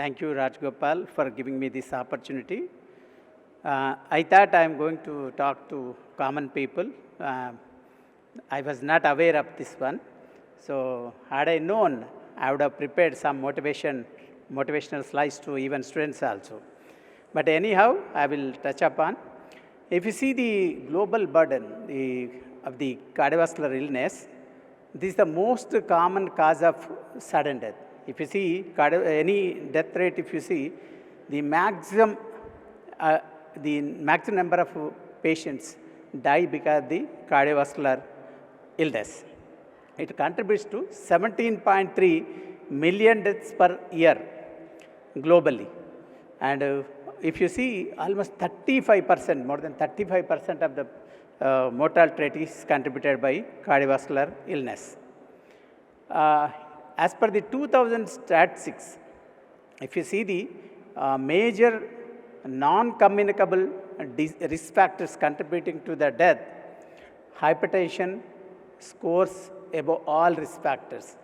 Thank you, Rajgopal, for giving me this opportunity. I thought I am going to talk to common people. I was not aware of this one. So, had I known, I would have prepared some motivational slides to even students also. But anyhow, I will touch upon. If you see the global burden of the cardiovascular illness, this is the most common cause of sudden death. If you see any death rate, if you see the maximum number of patients die because of the cardiovascular illness. It contributes to 17.3 million deaths per year globally. And if you see, almost 35%, more than 35% of the mortality rate is contributed by cardiovascular illness. As per the 2000 statistics, if you see the major non-communicable risk factors contributing to the death, hypertension scores above all risk factors.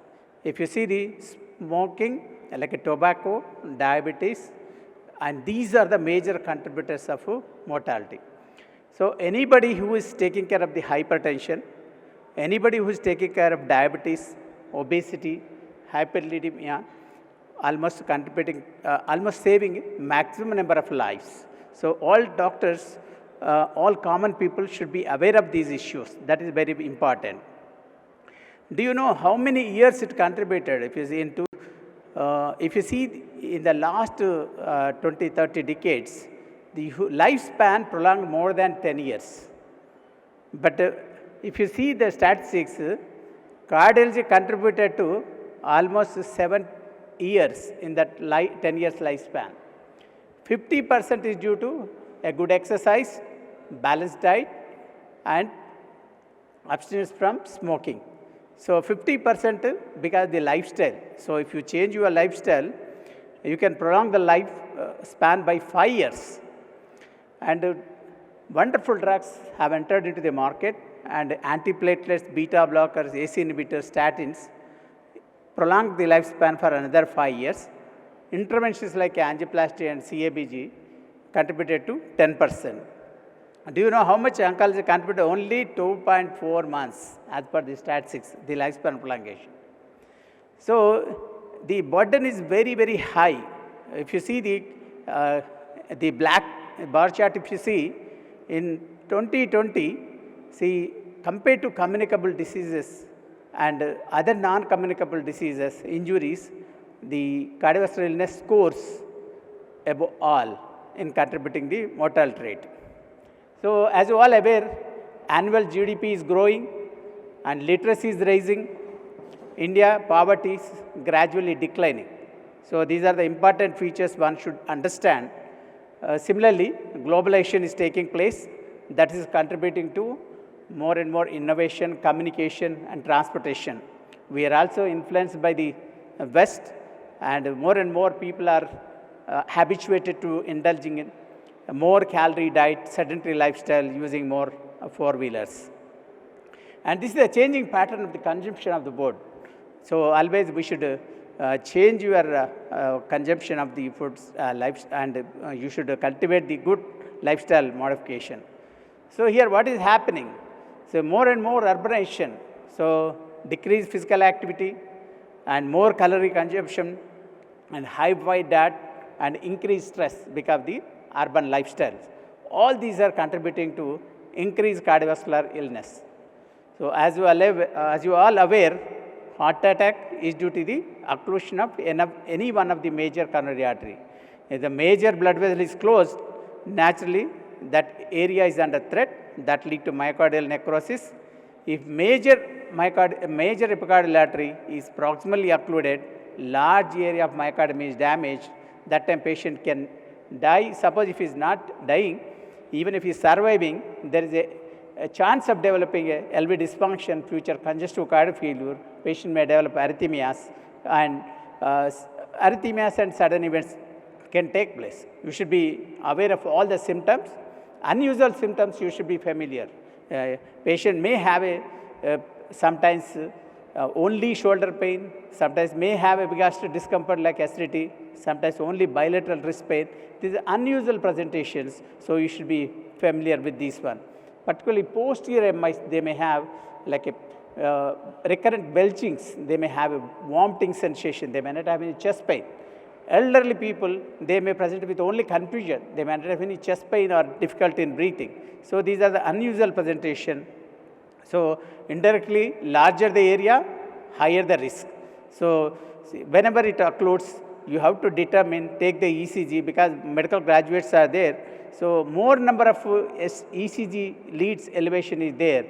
If you see the smoking, like tobacco, diabetes, and these are the major contributors of mortality. So anybody who is taking care of the hypertension, anybody who is taking care of diabetes, obesity, hyperlipidemia, almost contributing, almost saving maximum number of lives. So all doctors, all common people should be aware of these issues. That is very important. Do you know how many years it contributed? If you see in the last 20, 30 decades, the lifespan prolonged more than 10 years. But if you see the statistics, cardiology contributed to almost 7 years in that 10 years lifespan. 50% is due to a good exercise, balanced diet, and abstinence from smoking. So 50% because of the lifestyle. So if you change your lifestyle, you can prolong the life span by 5 years. And wonderful drugs have entered into the market, and antiplatelets, beta blockers, AC inhibitors, statins prolong the lifespan for another 5 years. Interventions like angioplasty and CABG contributed to 10%. Do you know how much oncology contributed? Only 2.4 months as per the statistics, the lifespan prolongation. So the burden is very, very high. If you see the black bar chart, if you see in 2020, see compared to communicable diseases and other non-communicable diseases, injuries, the cardiovascular illness scores above all in contributing the mortality rate. So as you all aware, annual GDP is growing and literacy is rising. India poverty is gradually declining. So these are the important features one should understand. Similarly, globalization is taking place. That is contributing to more and more innovation, communication, and transportation. We are also influenced by the West, and more people are habituated to indulging in a more calorie diet, sedentary lifestyle, using more four-wheelers. And this is a changing pattern of the consumption of the food. So always we should change your consumption of the foods, and you should cultivate the good lifestyle modification. So here what is happening? So more and more urbanization, so decreased physical activity and more calorie consumption and high diet and increased stress because of the urban lifestyles. All these are contributing to increased cardiovascular illness. So as you all aware, heart attack is due to the occlusion of any one of the major coronary artery. If the major blood vessel is closed, naturally that area is under threat, that lead to myocardial necrosis. If major epicardial artery is proximally occluded, large area of myocardium is damaged, that time patient can die. Suppose if he is not dying, even if he is surviving, there is a chance of developing a LV dysfunction, future congestive cardiac failure. Patient may develop arrhythmias, and sudden events can take place. You should be aware of all the symptoms. Unusual symptoms you should be familiar. Patient may have sometimes only shoulder pain, sometimes may have epigastric discomfort like acidity, sometimes only bilateral wrist pain. These are unusual presentations, so you should be familiar with this one. Particularly posterior MIs, they may have like a recurrent belchings, they may have a vomiting sensation, they may not have any chest pain. Elderly people, they may present with only confusion, they may not have any chest pain or difficulty in breathing. So these are the unusual presentation. So indirectly, larger the area, higher the risk. So whenever it occludes, you have to determine, take the ECG, because medical graduates are there. So more number of ECG leads elevation is there.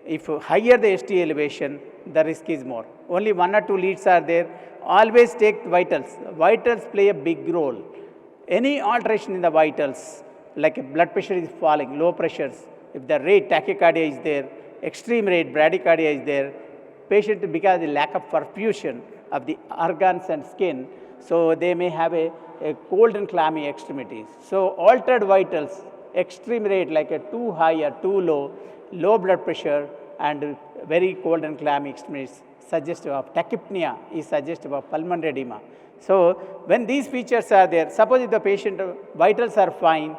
If higher the ST elevation, the risk is more. Only 1 or 2 leads are there. Always take vitals. Vitals play a big role. Any alteration in the vitals, like blood pressure is falling, low pressures, if the rate tachycardia is there, extreme rate bradycardia is there, patient, because of the lack of perfusion of the organs and skin, so they may have a cold and clammy extremities. So altered vitals, extreme rate like a too high or too low, low blood pressure and very cold and clammy extremities, suggestive of tachypnea, is suggestive of pulmonary edema. So when these features are there, suppose if the patient vitals are fine,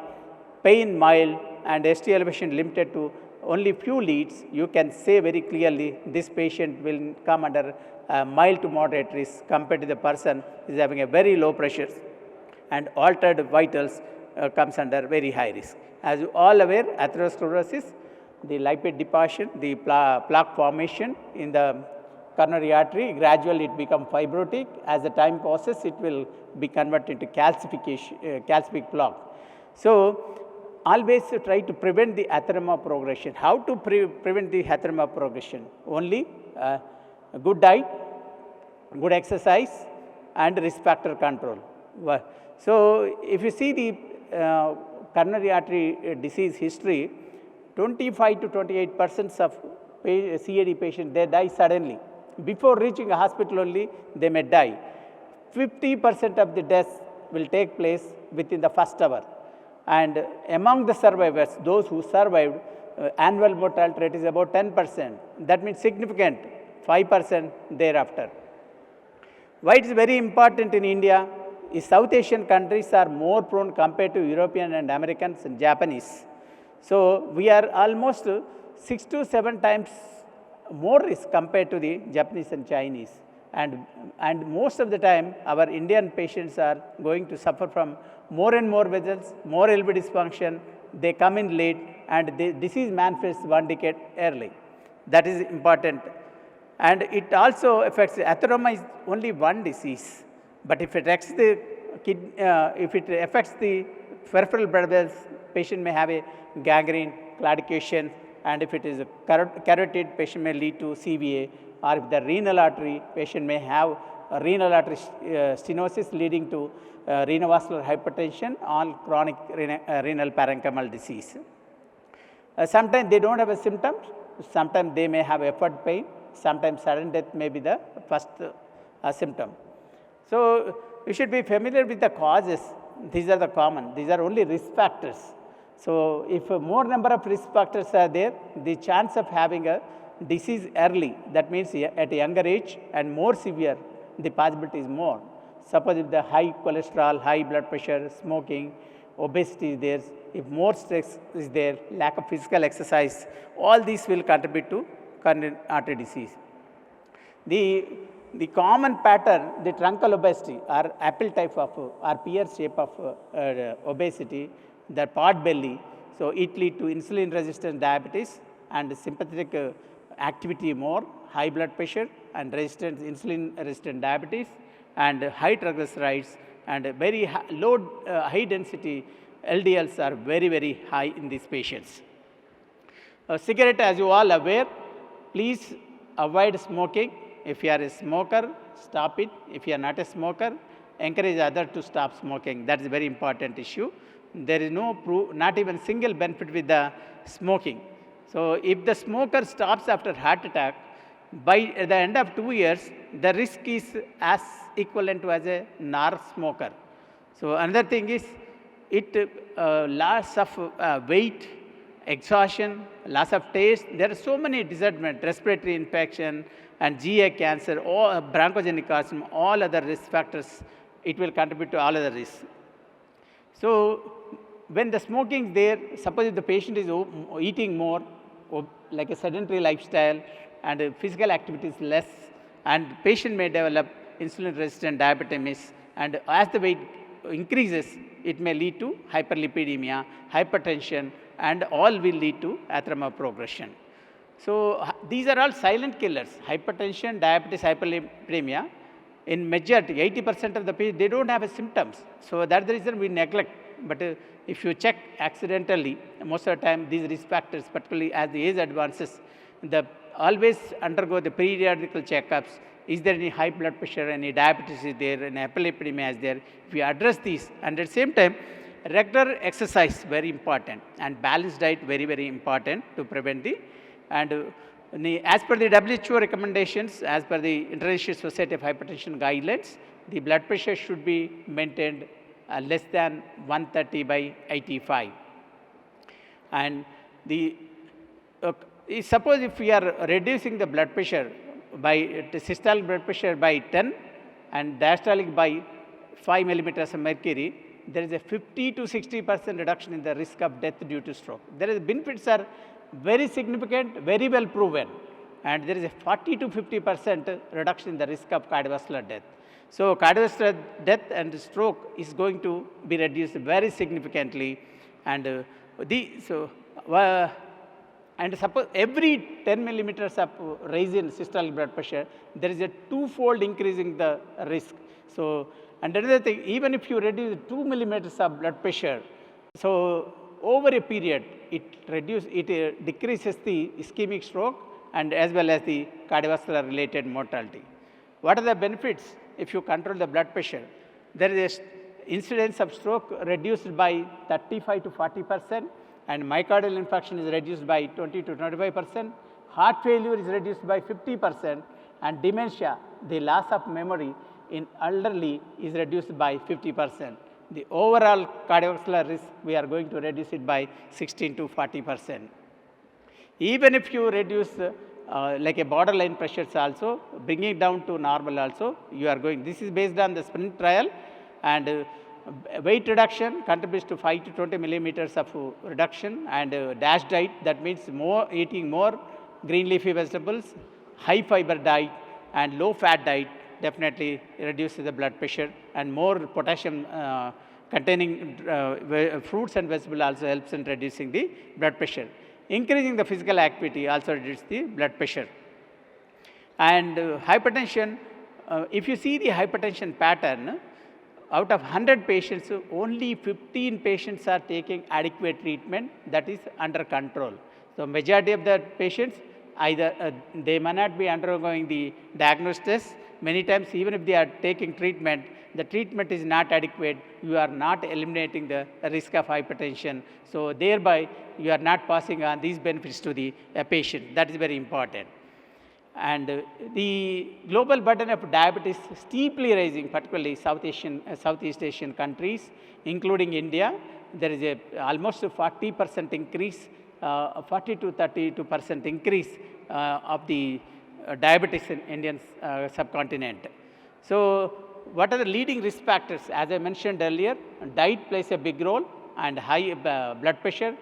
pain mild and ST elevation limited to only few leads, you can say very clearly this patient will come under mild to moderate risk compared to the person who is having a very low pressure and altered vitals comes under very high risk. As you all aware, atherosclerosis, the lipid deposition, the plaque formation in the coronary artery, gradually it becomes fibrotic. As the time passes, it will be converted into calcification, calcific plaque. So always try to prevent the atheroma progression. How to prevent the atheroma progression? Only good diet, good exercise and risk factor control. So if you see the coronary artery disease history, 25 to 28% of CAD patients, they die suddenly. Before reaching a hospital only, they may die. 50% of the deaths will take place within the first hour. And among the survivors, those who survived, annual mortality rate is about 10%. That means significant, 5% thereafter. Why it is very important in India is South Asian countries are more prone compared to European and Americans and Japanese. So we are almost 6 to 7 times more risk compared to the Japanese and Chinese. And most of the time, our Indian patients are going to suffer from more and more vessels, more LV dysfunction. They come in late and the disease manifests 1 decade early. That is important. And it also affects, atheroma is only one disease. But if it affects the peripheral blood vessels, patient may have a gangrene, claudication, and if it is a carotid, patient may lead to CVA, or if the renal artery, patient may have a renal artery stenosis leading to renovascular hypertension or chronic renal parenchymal disease. Sometimes they don't have a symptom, sometimes they may have effort pain, sometimes sudden death may be the first symptom. So you should be familiar with the causes. These are the common, these are only risk factors. So if more number of risk factors are there, the chance of having a disease early, that means at a younger age and more severe, the possibility is more. Suppose if the high cholesterol, high blood pressure, smoking, obesity is there, if more stress is there, lack of physical exercise, all these will contribute to coronary artery disease. The common pattern, the truncal obesity or apple type of or pear shape of obesity, the pot belly, so it lead to insulin resistant diabetes and sympathetic activity more, high blood pressure and insulin resistant diabetes and high triglycerides and very high density LDLs are very, very high in these patients. Cigarette, as you all aware, please avoid smoking. If you are a smoker, stop it. If you are not a smoker, encourage others to stop smoking. That is a very important issue. There is no not even single benefit with the smoking. So if the smoker stops after heart attack, by the end of 2 years, the risk is as equivalent to as a non-smoker. So another thing is, it loss of weight exhaustion, loss of taste. There are so many disadvantages, respiratory infection and GI cancer, or bronchogenic carcinoma, all other risk factors, it will contribute to all other risks. So when the smoking is there, suppose if the patient is eating more, like a sedentary lifestyle, and physical activity is less, and patient may develop insulin resistant diabetes, and as the weight increases, it may lead to hyperlipidemia, hypertension, and all will lead to atheroma progression. So these are all silent killers: hypertension, diabetes, hyperlipidemia. In majority, 80% of the patients, they don't have symptoms. So that's the reason we neglect. But if you check accidentally, most of the time these risk factors, particularly as the age advances, always undergo the periodical checkups. Is there any high blood pressure, any diabetes is there, any hyperlipidemia is there? If we address these, and at the same time, regular exercise very important, and balanced diet very, very important to prevent the, and as per the WHO recommendations, as per the International Society of Hypertension guidelines, the blood pressure should be maintained less than 130/85. And suppose if we are reducing the blood pressure by systolic blood pressure by 10 and diastolic by 5 millimeters of mercury, there is a 50 to 60% reduction in the risk of death due to stroke. There is benefits are very significant, very well proven, and there is a 40 to 50% reduction in the risk of cardiovascular death. So cardiovascular death and stroke is going to be reduced very significantly, and and suppose every 10 millimeters of rise in systolic blood pressure, there is a twofold increase in the risk. So, and another thing, even if you reduce 2 millimeters of blood pressure, so over a period, it decreases the ischemic stroke and as well as the cardiovascular related mortality. What are the benefits if you control the blood pressure? There is incidence of stroke reduced by 35 to 40%, and myocardial infarction is reduced by 20 to 25%, heart failure is reduced by 50%, and dementia, the loss of memory in elderly, is reduced by 50%. The overall cardiovascular risk, we are going to reduce it by 16 to 40%. Even if you reduce like a borderline pressures also, bringing it down to normal also, you are going. This is based on the SPRINT trial, and weight reduction contributes to 5 to 20 millimeters of reduction, and DASH diet, that means eating more green leafy vegetables, high fiber diet, and low fat diet definitely reduces the blood pressure, and more potassium containing fruits and vegetables also helps in reducing the blood pressure. Increasing the physical activity also reduces the blood pressure. And hypertension, if you see the hypertension pattern, out of 100 patients, only 15 patients are taking adequate treatment, that is under control. So majority of the patients, either they may not be undergoing the diagnosis. Many times, even if they are taking treatment, the treatment is not adequate. You are not eliminating the risk of hypertension. So thereby, you are not passing on these benefits to the patient. That is very important. And the global burden of diabetes steeply rising, particularly Southeast Asian countries, including India. There is almost a 40% increase, 40 to 32% increase of the diabetes in Indian subcontinent. So what are the leading risk factors? As I mentioned earlier, diet plays a big role, and high blood pressure,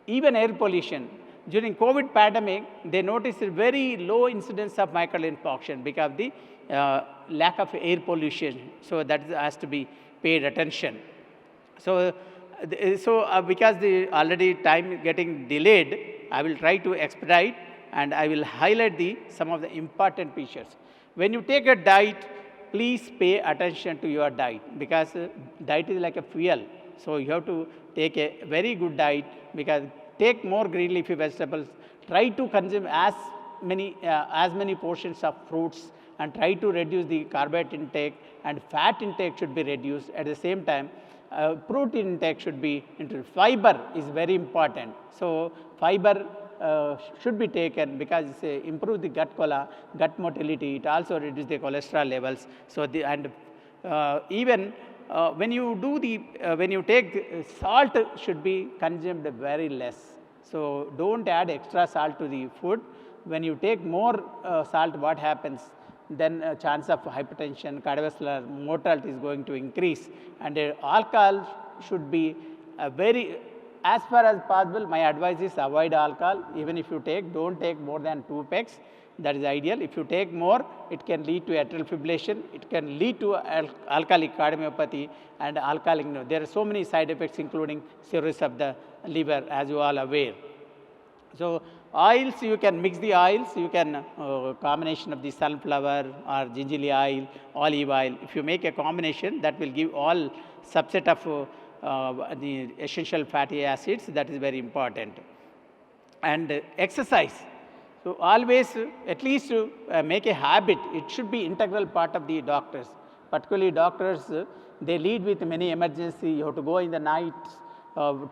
even air pollution. During COVID pandemic, they noticed a very low incidence of myocardial infarction because of the lack of air pollution. So that has to be paid attention. So because the already time getting delayed, I will try to expedite, and I will highlight some of the important features. When you take a diet, please pay attention to your diet, because diet is like a fuel. So you have to take a very good diet, because take more green leafy vegetables, try to consume as many portions of fruits, and try to reduce the carbohydrate intake, and fat intake should be reduced. At the same time, protein intake should be introduced. Fiber is very important. So fiber should be taken, because it improves the gut motility. It also reduces the cholesterol levels. So even when you take salt should be consumed very less. So don't add extra salt to the food. When you take more salt, what happens? Then chance of hypertension, cardiovascular mortality is going to increase. And alcohol should be as far as possible, my advice is avoid alcohol. Even if you take, don't take more than 2 pecks. That is ideal. If you take more, it can lead to atrial fibrillation. It can lead to alcoholic cardiomyopathy and alcoholic. There are so many side effects, including cirrhosis of the liver, as you all aware. So oils, you can mix the oils. You can combination of the sunflower or gingerly oil, olive oil. If you make a combination, that will give all subset of the essential fatty acids. That is very important. And exercise. So always at least make a habit. It should be integral part of the doctors. Particularly doctors, they lead with many emergency. You have to go in the night to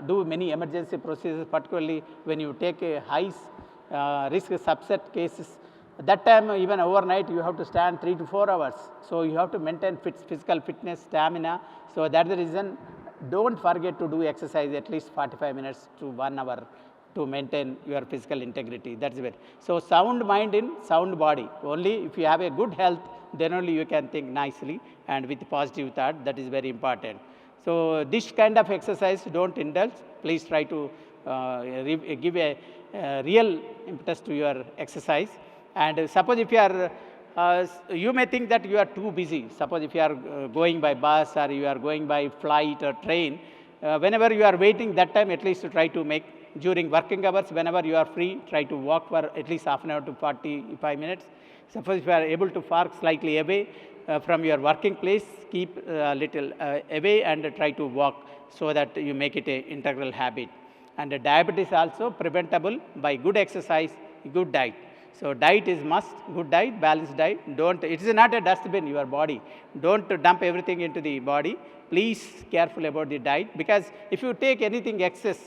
do many emergency procedures, particularly when you take a high risk subset cases. At that time, even overnight, you have to stand 3 to 4 hours. So you have to maintain physical fitness, stamina. So that's the reason, don't forget to do exercise at least 45 minutes to 1 hour to maintain your physical integrity. That's it. So sound mind in sound body. Only if you have a good health, then only you can think nicely and with positive thought. That is very important. So this kind of exercise, don't indulge. Please try to give a real impetus to your exercise. And suppose if you are, you may think that you are too busy. Suppose if you are going by bus or you are going by flight or train, whenever you are waiting, that time at least to try to make, during working hours, whenever you are free, try to walk for at least half an hour to 45 minutes. Suppose if you are able to park slightly away from your working place, keep a little away and try to walk so that you make it an integral habit. And diabetes also preventable by good exercise, good diet. So diet is must, good diet, balanced diet. It is not a dustbin, your body. Don't dump everything into the body. Please careful about the diet, because if you take anything excess,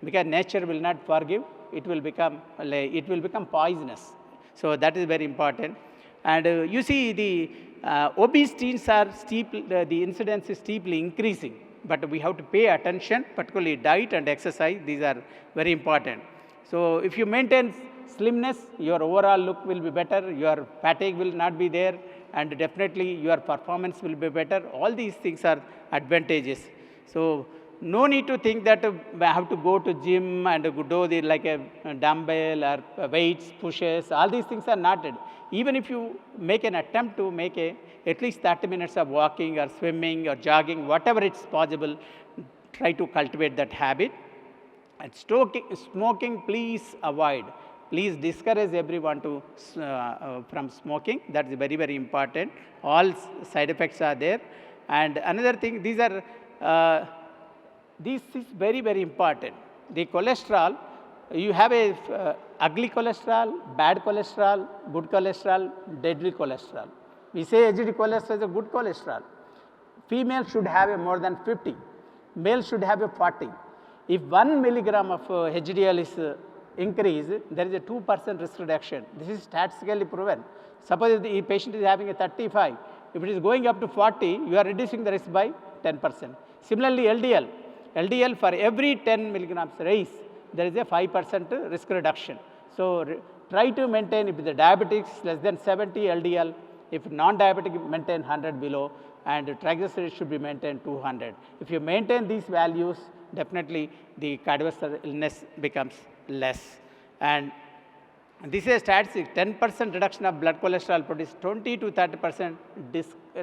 because nature will not forgive, it will become poisonous. So that is very important. And you see the obese teens are the incidence is steeply increasing, but we have to pay attention, particularly diet and exercise. These are very important. So if you maintain slimness, your overall look will be better, your fatigue will not be there, and definitely your performance will be better. All these things are advantages. So no need to think that I have to go to gym and do the like a dumbbell or weights, pushes. All these things are not it. Even if you make an attempt to make at least 30 minutes of walking or swimming or jogging, whatever it's possible, try to cultivate that habit. And smoking, please avoid. Please discourage everyone from smoking. That is very, very important. All side effects are there. And another thing, this is very, very important. The cholesterol, you have a ugly cholesterol, bad cholesterol, good cholesterol, deadly cholesterol. We say HDL cholesterol is a good cholesterol. Female should have a more than 50. Male should have a 40. If 1 milligram of HDL is increased, there is a 2% risk reduction. This is statistically proven. Suppose if the patient is having a 35, if it is going up to 40, you are reducing the risk by 10%. Similarly, LDL for every 10 milligrams raise, there is a 5% risk reduction. So try to maintain, if the diabetics less than 70 LDL, if non-diabetic maintain 100 below, and triglycerides should be maintained 200. If you maintain these values, definitely the cardiovascular illness becomes less. And this is a statistic, 10% reduction of blood cholesterol produces 20 to 30%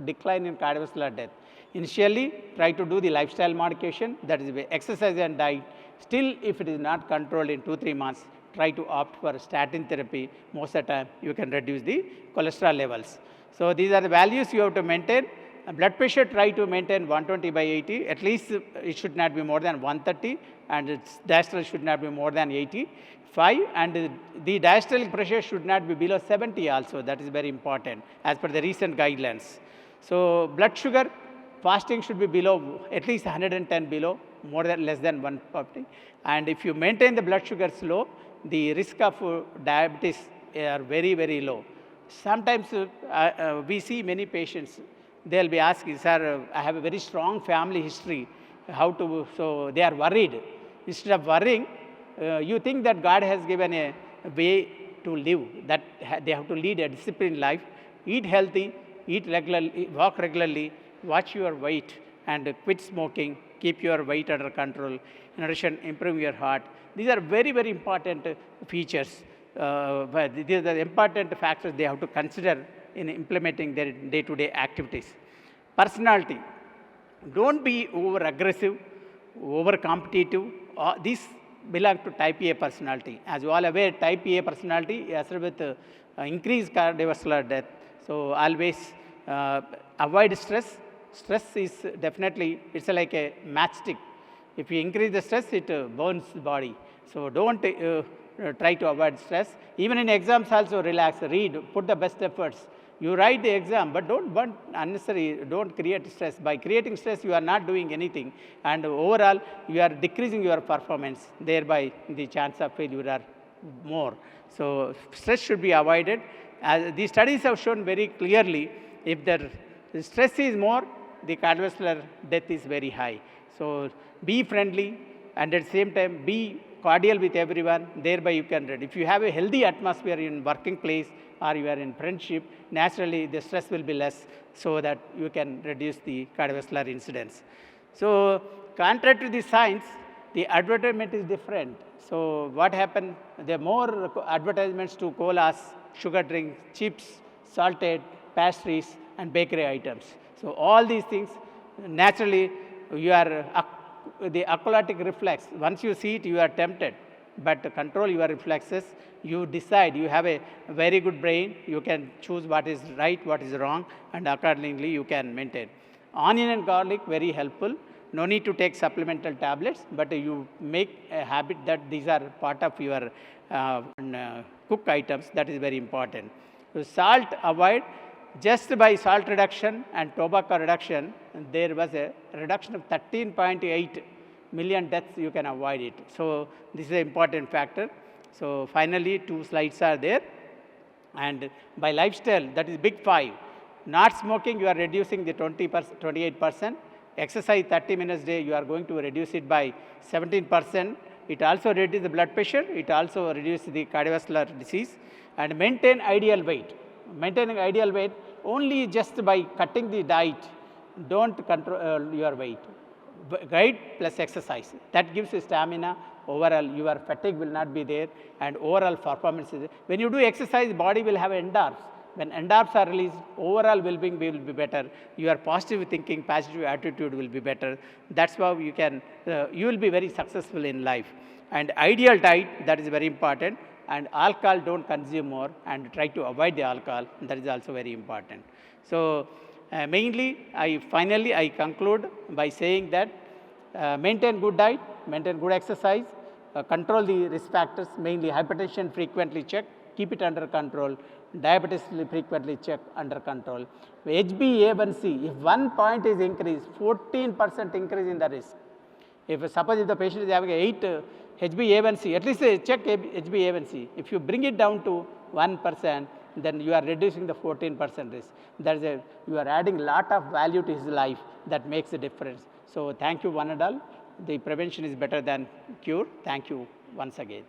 decline in cardiovascular death. Initially, try to do the lifestyle modification, that is exercise and diet. Still, if it is not controlled in 2-3 months, try to opt for statin therapy. Most of the time, you can reduce the cholesterol levels. So these are the values you have to maintain. Blood pressure, try to maintain 120/80. At least it should not be more than 130, and its diastolic should not be more than 85. And the diastolic pressure should not be below 70 also. That is very important as per the recent guidelines. So blood sugar, fasting should be below, at least 110 below, less than 140. And if you maintain the blood sugars low, the risk of diabetes are very, very low. Sometimes we see many patients, they'll be asking, sir, I have a very strong family history. So they are worried. Instead of worrying, you think that God has given a way to live, that they have to lead a disciplined life, eat healthy, eat regularly, walk regularly, watch your weight, and quit smoking, keep your weight under control, in addition, improve your heart. These are very, very important features. But these are the important factors they have to consider in implementing their day-to-day activities. Personality. Don't be over aggressive, over competitive. These belong to type A personality. As you all aware, type A personality is with increased cardiovascular death. So always avoid stress. Stress is definitely, it's like a matchstick. If you increase the stress, it burns the body. So don't try to avoid stress. Even in exams also, relax, read, put the best efforts. You write the exam, but don't burn unnecessary, don't create stress. By creating stress, you are not doing anything. And overall, you are decreasing your performance. Thereby, the chance of failure are more. So stress should be avoided. As these studies have shown very clearly, if the stress is more, the cardiovascular death is very high. So be friendly, and at the same time, be cordial with everyone. Thereby, you can read. If you have a healthy atmosphere in working place or you are in friendship, naturally the stress will be less, so that you can reduce the cardiovascular incidence. So contrary to the science, the advertisement is different. So what happened? There are more advertisements to colas, sugar drinks, chips, salted, pastries, and bakery items. So all these things, naturally, you are the acolytic reflex. Once you see it, you are tempted. But to control your reflexes, you decide. You have a very good brain. You can choose what is right, what is wrong, and accordingly you can maintain. Onion and garlic, very helpful. No need to take supplemental tablets, but you make a habit that these are part of your cook items. That is very important. So salt, avoid. Just by salt reduction and tobacco reduction, there was a reduction of 13.8 million deaths. You can avoid it. So this is an important factor. So finally, 2 slides are there. And by lifestyle, that is big 5. Not smoking, you are reducing the 28%. Exercise 30 minutes a day, you are going to reduce it by 17%. It also reduces the blood pressure. It also reduces the cardiovascular disease. And maintain ideal weight. Maintaining ideal weight only just by cutting the diet. Don't control your weight. Diet plus exercise. That gives you stamina. Overall, your fatigue will not be there, and overall performance is there. When you do exercise, body will have endorphins. When endorphins are released, overall well-being will be better. Your positive thinking, positive attitude will be better. That's how you can, you will be very successful in life. And ideal diet, that is very important. And alcohol, don't consume more, and try to avoid the alcohol. That is also very important. So mainly, finally I conclude by saying that maintain good diet, maintain good exercise, control the risk factors, mainly hypertension frequently check, keep it under control, diabetes frequently check, under control. HbA1c, if 1 point is increased, 14% increase in the risk. Suppose if the patient is having 8 HbA1c, at least check HbA1c. If you bring it down to 1%, then you are reducing the 14% risk. You are adding a lot of value to his life. That makes a difference. So thank you one and all. The prevention is better than cure. Thank you once again.